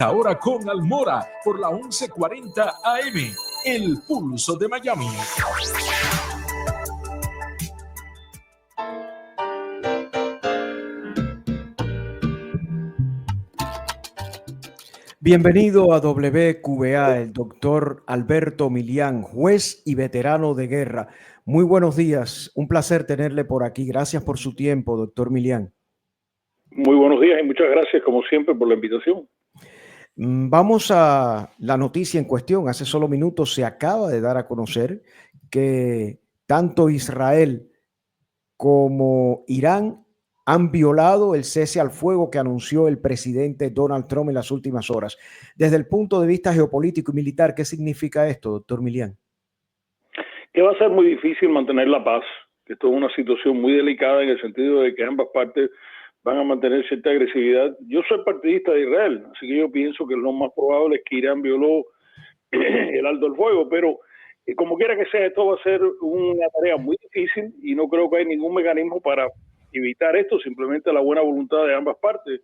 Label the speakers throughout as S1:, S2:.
S1: Ahora con Almora por la 1140 AM, El Pulso de Miami.
S2: Bienvenido a WQBA, el doctor Alberto Milián, juez y veterano de guerra. Muy buenos días, un placer tenerle por aquí. Gracias por su tiempo, doctor Milián.
S3: Muy buenos días y muchas gracias, como siempre, por la invitación.
S2: Vamos a la noticia en cuestión. Hace solo minutos se acaba de dar a conocer que tanto Israel como Irán han violado el cese al fuego que anunció el presidente Donald Trump en las últimas horas. Desde el punto de vista geopolítico y militar, ¿qué significa esto, doctor Milián?
S3: Que va a ser muy difícil mantener la paz, que esto es una situación muy delicada en el sentido de que ambas partes van a mantener cierta agresividad. Yo soy partidista de Israel, así que yo pienso que lo más probable es que Irán violó el alto el fuego, pero como quiera que sea, esto va a ser una tarea muy difícil y no creo que hay ningún mecanismo para evitar esto, simplemente la buena voluntad de ambas partes.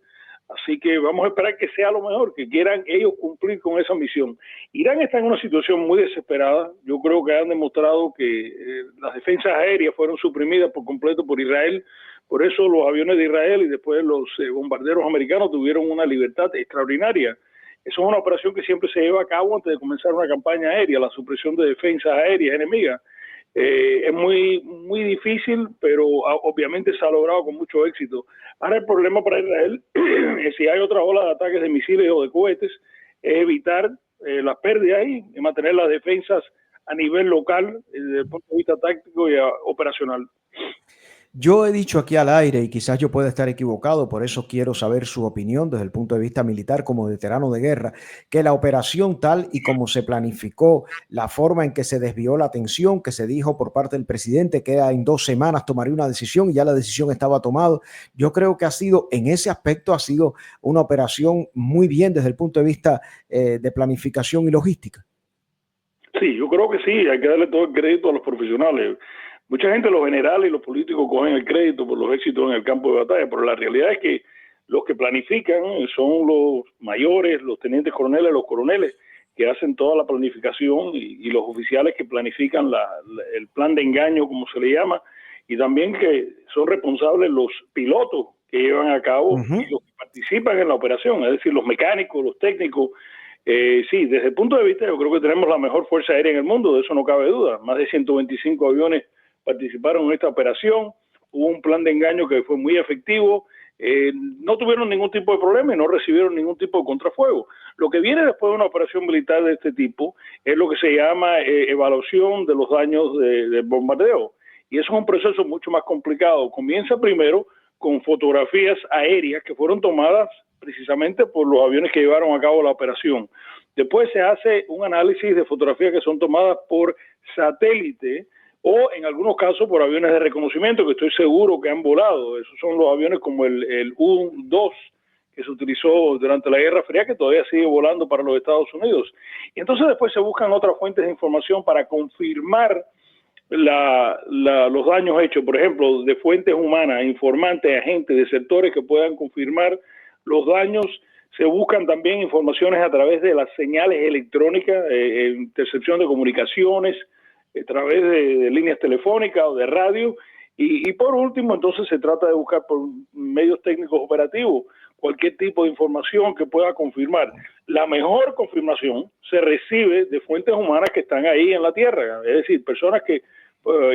S3: Así que vamos a esperar que sea lo mejor, que quieran ellos cumplir con esa misión. Irán está en una situación muy desesperada. Yo creo que han demostrado que las defensas aéreas fueron suprimidas por completo por Israel. Por eso los aviones de Israel y después los bombarderos americanos tuvieron una libertad extraordinaria. Eso es una operación que siempre se lleva a cabo antes de comenzar una campaña aérea, la supresión de defensas aéreas enemigas. Es muy difícil, pero obviamente se ha logrado con mucho éxito. Ahora el problema para Israel es si hay otra ola de ataques de misiles o de cohetes, es evitar las pérdidas y mantener las defensas a nivel local desde el punto de vista táctico y operacional.
S2: Yo he dicho aquí al aire, y quizás yo pueda estar equivocado, por eso quiero saber su opinión desde el punto de vista militar como veterano de guerra, que la operación tal y como se planificó, la forma en que se desvió la atención, que se dijo por parte del presidente que en 2 semanas tomaría una decisión y ya la decisión estaba tomada, yo creo que en ese aspecto ha sido una operación muy bien desde el punto de vista de planificación y logística.
S3: Sí, yo creo que sí, hay que darle todo el crédito a los profesionales. Mucha gente, los generales y los políticos, cogen el crédito por los éxitos en el campo de batalla, pero la realidad es que los que planifican son los mayores, los tenientes coroneles, los coroneles, que hacen toda la planificación y los oficiales que planifican el plan de engaño, como se le llama, y también que son responsables los pilotos que llevan a cabo y los que participan en la operación, es decir, los mecánicos, los técnicos. Sí, desde el punto de vista, yo creo que tenemos la mejor fuerza aérea en el mundo, de eso no cabe duda. Más de 125 aviones participaron en esta operación, hubo un plan de engaño que fue muy efectivo, no tuvieron ningún tipo de problema y no recibieron ningún tipo de contrafuego. Lo que viene después de una operación militar de este tipo es lo que se llama evaluación de los daños de bombardeo, y eso es un proceso mucho más complicado. Comienza primero con fotografías aéreas que fueron tomadas precisamente por los aviones que llevaron a cabo la operación. Después se hace un análisis de fotografías que son tomadas por satélite o en algunos casos por aviones de reconocimiento que estoy seguro que han volado. Esos son los aviones como el U-2 que se utilizó durante la Guerra Fría, que todavía sigue volando para los Estados Unidos. Y entonces después se buscan otras fuentes de información para confirmar los daños hechos, por ejemplo, de fuentes humanas, informantes, agentes de sectores que puedan confirmar los daños. Se buscan también informaciones a través de las señales electrónicas, intercepción de comunicaciones, a través de líneas telefónicas o de radio, y por último entonces se trata de buscar por medios técnicos operativos cualquier tipo de información que pueda confirmar. La mejor confirmación se recibe de fuentes humanas que están ahí en la tierra, es decir, personas que,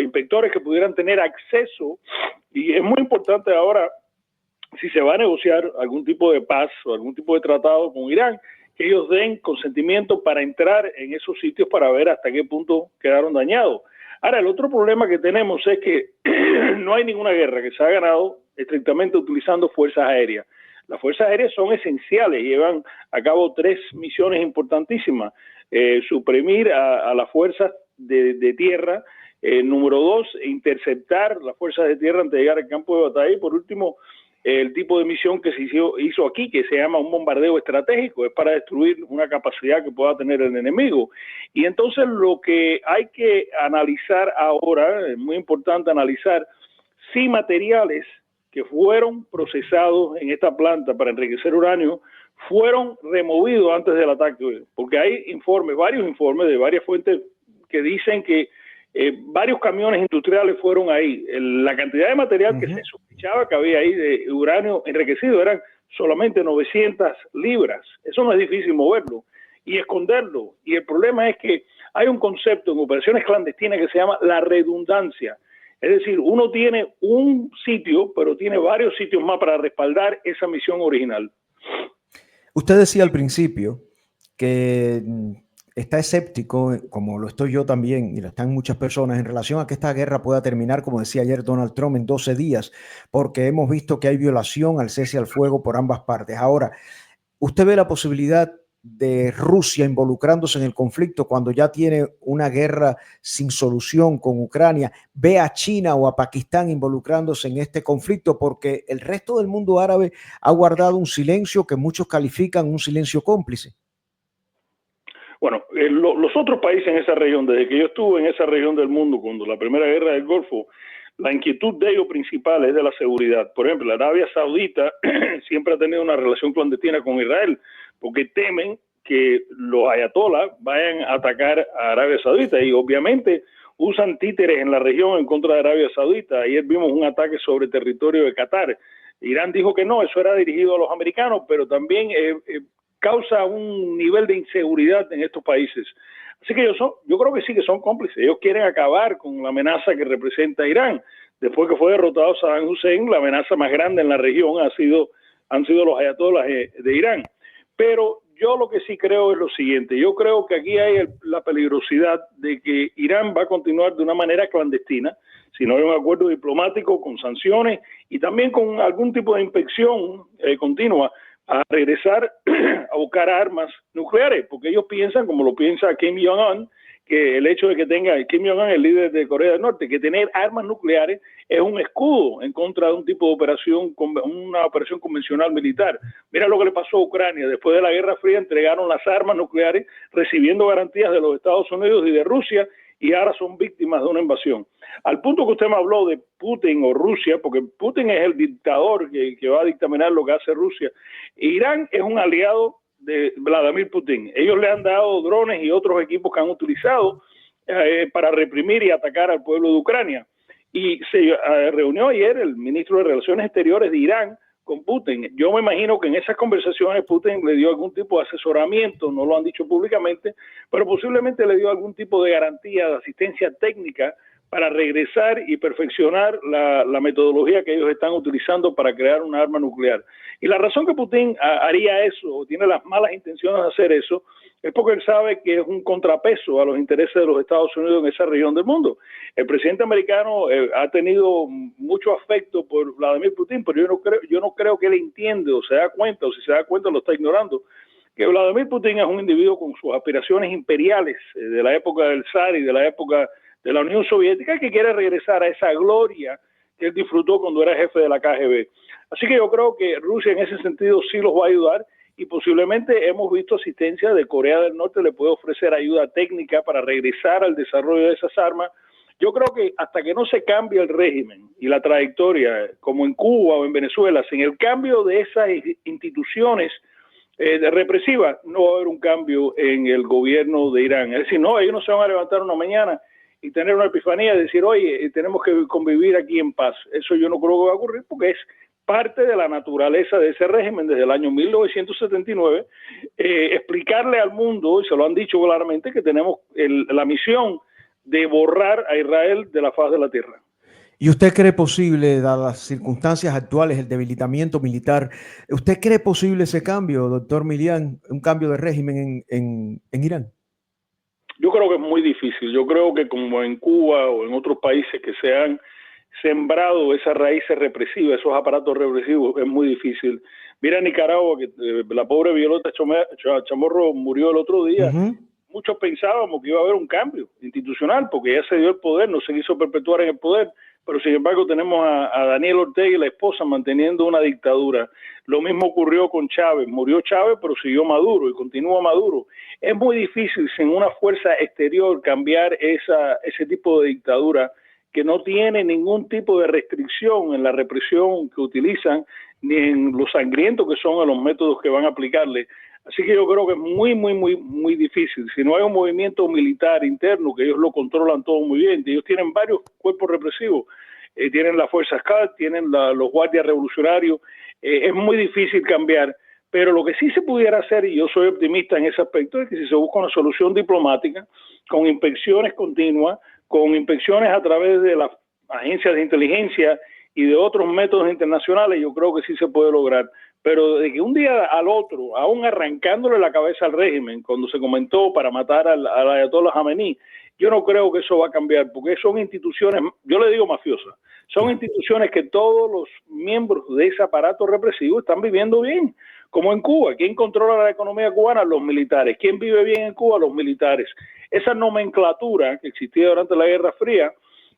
S3: inspectores que pudieran tener acceso, y es muy importante ahora, si se va a negociar algún tipo de paz o algún tipo de tratado con Irán, que ellos den consentimiento para entrar en esos sitios para ver hasta qué punto quedaron dañados. Ahora, el otro problema que tenemos es que no hay ninguna guerra que se ha ganado estrictamente utilizando fuerzas aéreas. Las fuerzas aéreas son esenciales, llevan a cabo 3 misiones importantísimas. Suprimir a las fuerzas de tierra, número 2, interceptar las fuerzas de tierra antes de llegar al campo de batalla, y por último, el tipo de misión que se hizo aquí, que se llama un bombardeo estratégico, es para destruir una capacidad que pueda tener el enemigo. Y entonces lo que hay que analizar ahora, es muy importante analizar si materiales que fueron procesados en esta planta para enriquecer uranio fueron removidos antes del ataque, porque hay informes, varios informes de varias fuentes que dicen que varios camiones industriales fueron ahí. La cantidad de material que se sospechaba que había ahí de uranio enriquecido eran solamente 900 libras. Eso no es difícil moverlo y esconderlo. Y el problema es que hay un concepto en operaciones clandestinas que se llama la redundancia. Es decir, uno tiene un sitio, pero tiene varios sitios más para respaldar esa misión original.
S2: Usted decía al principio que está escéptico, como lo estoy yo también, y lo están muchas personas, en relación a que esta guerra pueda terminar, como decía ayer Donald Trump, en 12 días, porque hemos visto que hay violación al cese al fuego por ambas partes. Ahora, ¿usted ve la posibilidad de Rusia involucrándose en el conflicto cuando ya tiene una guerra sin solución con Ucrania? ¿Ve a China o a Pakistán involucrándose en este conflicto? Porque el resto del mundo árabe ha guardado un silencio que muchos califican un silencio cómplice.
S3: Bueno, los otros países en esa región, desde que yo estuve en esa región del mundo, cuando la primera guerra del Golfo, la inquietud de ellos principal es de la seguridad. Por ejemplo, la Arabia Saudita siempre ha tenido una relación clandestina con Israel, porque temen que los ayatolás vayan a atacar a Arabia Saudita y obviamente usan títeres en la región en contra de Arabia Saudita. Ayer vimos un ataque sobre territorio de Qatar. Irán dijo que no, eso era dirigido a los americanos, pero también causa un nivel de inseguridad en estos países. Así que yo creo que sí que son cómplices. Ellos quieren acabar con la amenaza que representa Irán. Después que fue derrotado Saddam Hussein, la amenaza más grande en la región han sido los ayatolás de Irán. Pero yo lo que sí creo es lo siguiente. Yo creo que aquí hay la peligrosidad de que Irán va a continuar de una manera clandestina, si no hay un acuerdo diplomático con sanciones y también con algún tipo de inspección continua, a regresar a buscar armas nucleares, porque ellos piensan, como lo piensa Kim Jong-un, que el hecho de que tenga Kim Jong-un, el líder de Corea del Norte, que tener armas nucleares es un escudo en contra de un tipo de operación, una operación convencional militar. Mira lo que le pasó a Ucrania. Después de la Guerra Fría entregaron las armas nucleares recibiendo garantías de los Estados Unidos y de Rusia y ahora son víctimas de una invasión. Al punto que usted me habló de Putin o Rusia, porque Putin es el dictador que va a dictaminar lo que hace Rusia. Irán es un aliado de Vladimir Putin. Ellos le han dado drones y otros equipos que han utilizado para reprimir y atacar al pueblo de Ucrania. Y se reunió ayer el ministro de Relaciones Exteriores de Irán con Putin. Yo me imagino que en esas conversaciones Putin le dio algún tipo de asesoramiento, no lo han dicho públicamente, pero posiblemente le dio algún tipo de garantía de asistencia técnica para regresar y perfeccionar la metodología que ellos están utilizando para crear una arma nuclear. Y la razón que Putin haría eso, o tiene las malas intenciones de hacer eso, es porque él sabe que es un contrapeso a los intereses de los Estados Unidos en esa región del mundo. El presidente americano ha tenido mucho afecto por Vladimir Putin, pero yo no creo que él entiende o se da cuenta, o si se da cuenta lo está ignorando, que Vladimir Putin es un individuo con sus aspiraciones imperiales de la época del zar y de la época de la Unión Soviética, que quiere regresar a esa gloria que él disfrutó cuando era jefe de la KGB. Así que yo creo que Rusia en ese sentido sí los va a ayudar y posiblemente hemos visto asistencia de Corea del Norte, le puede ofrecer ayuda técnica para regresar al desarrollo de esas armas. Yo creo que hasta que no se cambie el régimen y la trayectoria, como en Cuba o en Venezuela, sin el cambio de esas instituciones represivas, no va a haber un cambio en el gobierno de Irán. Es decir, no, ellos no se van a levantar una mañana y tener una epifanía de decir, oye, tenemos que convivir aquí en paz. Eso yo no creo que va a ocurrir porque es parte de la naturaleza de ese régimen desde el año 1979, explicarle al mundo, y se lo han dicho claramente, que tenemos la misión de borrar a Israel de la faz de la tierra.
S2: ¿Y usted cree posible, dadas las circunstancias actuales, el debilitamiento militar, usted cree posible ese cambio, doctor Milian, un cambio de régimen en Irán?
S3: Yo creo que es muy difícil. Yo creo que como en Cuba o en otros países que se han sembrado esas raíces represivas, esos aparatos represivos, es muy difícil. Mira Nicaragua, que la pobre Violeta Chamorro murió el otro día. Muchos pensábamos que iba a haber un cambio institucional porque ya se dio el poder, no se quiso perpetuar en el poder, pero sin embargo tenemos a Daniel Ortega y la esposa manteniendo una dictadura. Lo mismo ocurrió con Chávez, murió Chávez pero siguió Maduro y continúa Maduro. Es muy difícil sin una fuerza exterior cambiar ese tipo de dictadura que no tiene ningún tipo de restricción en la represión que utilizan, ni en lo sangriento que son los métodos que van a aplicarle. Así que yo creo que es muy difícil. Si no hay un movimiento militar interno, que ellos lo controlan todo muy bien, ellos tienen varios cuerpos represivos, tienen las fuerzas CAD, tienen los guardias revolucionarios, es muy difícil cambiar. Pero lo que sí se pudiera hacer, y yo soy optimista en ese aspecto, es que si se busca una solución diplomática, con inspecciones continuas, con inspecciones a través de las agencias de inteligencia y de otros métodos internacionales, yo creo que sí se puede lograr. Pero de que un día al otro, aún arrancándole la cabeza al régimen, cuando se comentó para matar al ayatollah Jamenei, yo no creo que eso va a cambiar, porque son instituciones, yo le digo mafiosas, son instituciones que todos los miembros de ese aparato represivo están viviendo bien, como en Cuba. ¿Quién controla la economía cubana? Los militares. ¿Quién vive bien en Cuba? Los militares. Esa nomenclatura que existía durante la Guerra Fría,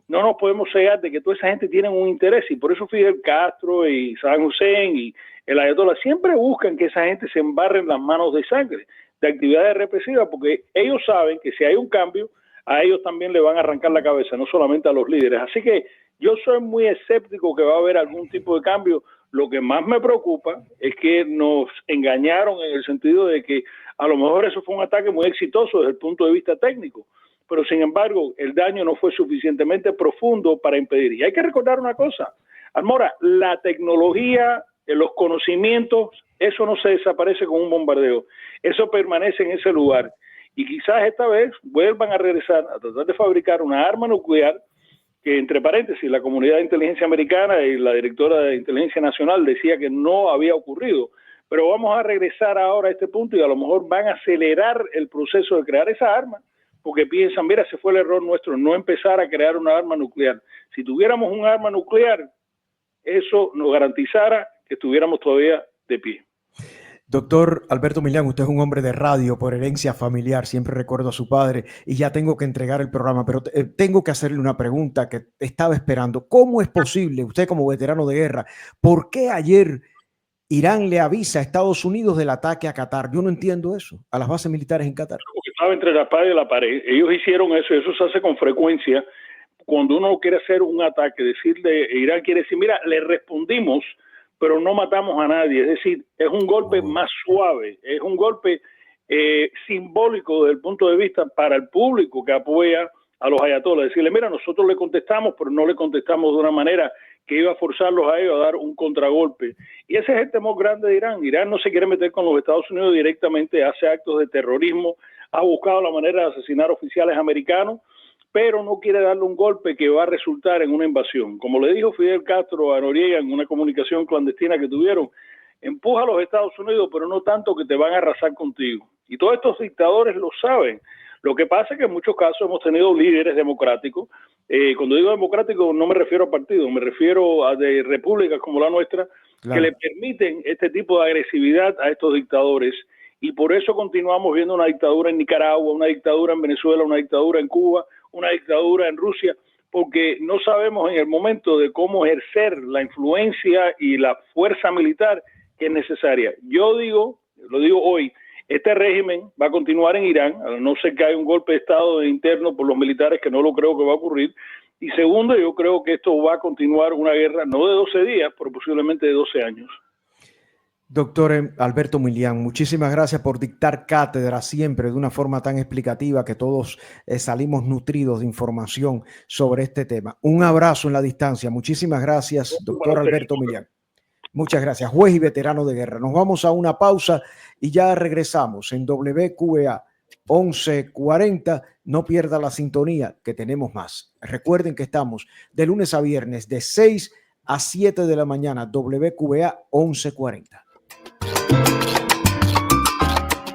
S3: no nos podemos cegar de que toda esa gente tiene un interés, y por eso Fidel Castro y Saddam Hussein y el ayatollah siempre buscan que esa gente se embarre en las manos de sangre, de actividades represivas, porque ellos saben que si hay un cambio, a ellos también le van a arrancar la cabeza, no solamente a los líderes. Así que yo soy muy escéptico que va a haber algún tipo de cambio. Lo que más me preocupa es que nos engañaron en el sentido de que a lo mejor eso fue un ataque muy exitoso desde el punto de vista técnico, pero sin embargo el daño no fue suficientemente profundo para impedir. Y hay que recordar una cosa, Almora, la tecnología, los conocimientos, eso no se desaparece con un bombardeo, eso permanece en ese lugar. Y quizás esta vez vuelvan a regresar a tratar de fabricar una arma nuclear que, entre paréntesis, la comunidad de inteligencia americana y la directora de inteligencia nacional decía que no había ocurrido. Pero vamos a regresar ahora a este punto y a lo mejor van a acelerar el proceso de crear esa arma, porque piensan, mira, ese fue el error nuestro, no empezar a crear una arma nuclear. Si tuviéramos un arma nuclear, eso nos garantizara que estuviéramos todavía de pie.
S2: Doctor Alberto Millán, usted es un hombre de radio por herencia familiar, siempre recuerdo a su padre y ya tengo que entregar el programa, pero tengo que hacerle una pregunta que estaba esperando. ¿Cómo es posible, usted como veterano de guerra, por qué ayer Irán le avisa a Estados Unidos del ataque a Qatar? Yo no entiendo eso, a las bases militares en Qatar.
S3: Porque estaba entre la espada y la pared. Ellos hicieron eso, eso se hace con frecuencia. Cuando uno quiere hacer un ataque, decirle, Irán quiere decir, mira, le respondimos, pero no matamos a nadie. Es decir, es un golpe más suave, es un golpe simbólico desde el punto de vista para el público que apoya a los ayatolás. Decirle, mira, nosotros le contestamos, pero no le contestamos de una manera que iba a forzarlos a ellos a dar un contragolpe. Y ese es el temor grande de Irán. Irán no se quiere meter con los Estados Unidos directamente, hace actos de terrorismo, ha buscado la manera de asesinar oficiales americanos, pero no quiere darle un golpe que va a resultar en una invasión. Como le dijo Fidel Castro a Noriega en una comunicación clandestina que tuvieron, empuja a los Estados Unidos, pero no tanto que te van a arrasar contigo. Y todos estos dictadores lo saben. Lo que pasa es que en muchos casos hemos tenido líderes democráticos. Cuando digo democrático no me refiero a partidos, me refiero a de repúblicas como la nuestra, claro, que le permiten este tipo de agresividad a estos dictadores. Y por eso continuamos viendo una dictadura en Nicaragua, una dictadura en Venezuela, una dictadura en Cuba, una dictadura en Rusia, porque no sabemos en el momento de cómo ejercer la influencia y la fuerza militar que es necesaria. Yo digo, lo digo hoy, este régimen va a continuar en Irán, a no ser que haya un golpe de Estado interno por los militares, que no lo creo que va a ocurrir. Y segundo, yo creo que esto va a continuar una guerra no de 12 días, pero posiblemente de 12 años.
S2: Doctor Alberto Millán, muchísimas gracias por dictar cátedra siempre de una forma tan explicativa que todos salimos nutridos de información sobre este tema. Un abrazo en la distancia. Muchísimas gracias, doctor Alberto Millán. Muchas gracias, juez y veterano de guerra. Nos vamos a una pausa y ya regresamos en WQA 1140. No pierda la sintonía, que tenemos más. Recuerden que estamos de lunes a viernes de 6 a 7 de la mañana, WQA 1140.